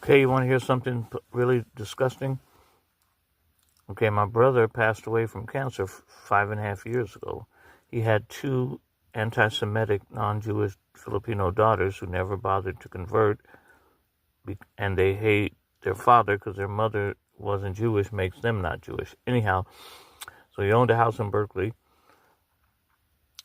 Okay, you want to hear something really disgusting? Okay, my brother passed away from cancer 5.5 years ago. He had two anti-Semitic, non-Jewish Filipino daughters who never bothered to convert, and they hate their father because their mother wasn't Jewish, makes them not Jewish. Anyhow, so he owned a house in Berkeley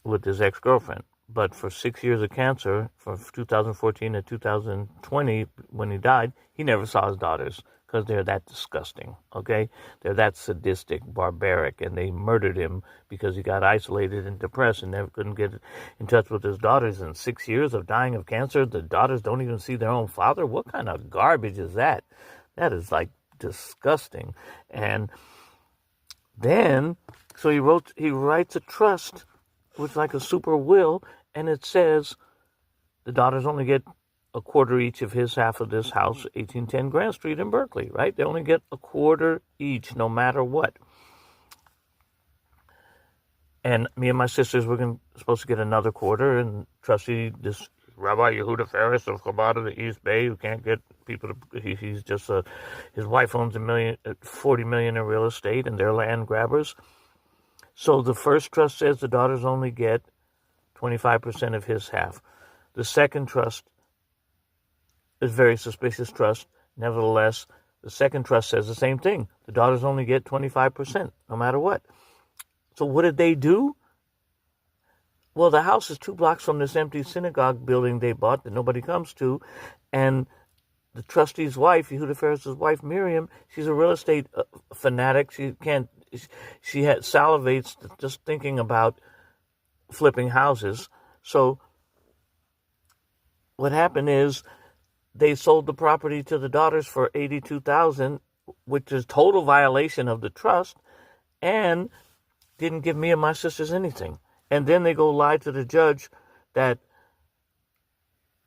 with his ex-girlfriend. But for 6 years of cancer, from 2014 to 2020, when he died, he never saw his daughters because they're that disgusting, okay? They're that sadistic, barbaric, and they murdered him because he got isolated and depressed and never couldn't get in touch with his daughters. In 6 years of dying of cancer, the daughters don't even see their own father? What kind of garbage is that? That is, like, disgusting. And then, so he writes a trust, which is like a super will, and it says the daughters only get a quarter each of his half of this house, 1810 Grand Street in Berkeley, right? They only get a quarter each, no matter what. And me and my sisters were supposed to get another quarter, and trustee, this Rabbi Yehuda Ferris of Chabad of the East Bay, who can't get people to, he's just his wife owns $40 million in real estate, and they're land grabbers. So the first trust says the daughters only get 25% of his half. The second trust is very suspicious trust. Nevertheless, the second trust says the same thing. The daughters only get 25%, no matter what. So what did they do? Well, the house is 2 blocks from this empty synagogue building they bought that nobody comes to. And the trustee's wife, Yehuda Ferris's wife, Miriam, she's a real estate fanatic. She salivates just thinking about flipping houses. So what happened is they sold the property to the daughters for $82,000, which is total violation of the trust, and didn't give me and my sisters anything. And then they go lie to the judge that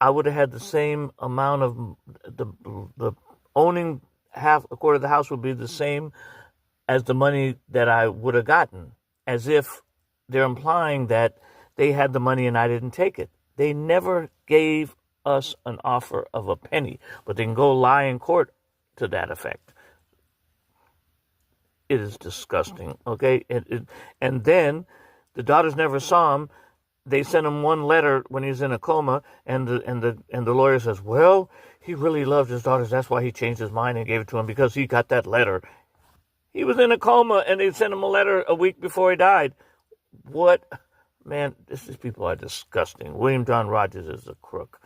I would have had the same amount of the owning a quarter of the house would be the same as the money that I would have gotten, as if they're implying that they had the money and I didn't take it. They never gave us an offer of a penny, but they can go lie in court to that effect. It is disgusting, okay? And then the daughters never saw him. They sent him one letter when he was in a coma, and the lawyer says, well, he really loved his daughters. That's why he changed his mind and gave it to him, because he got that letter. He was in a coma, and they sent him a letter a week before he died. What? Man, these people are disgusting. William John Rogers is a crook.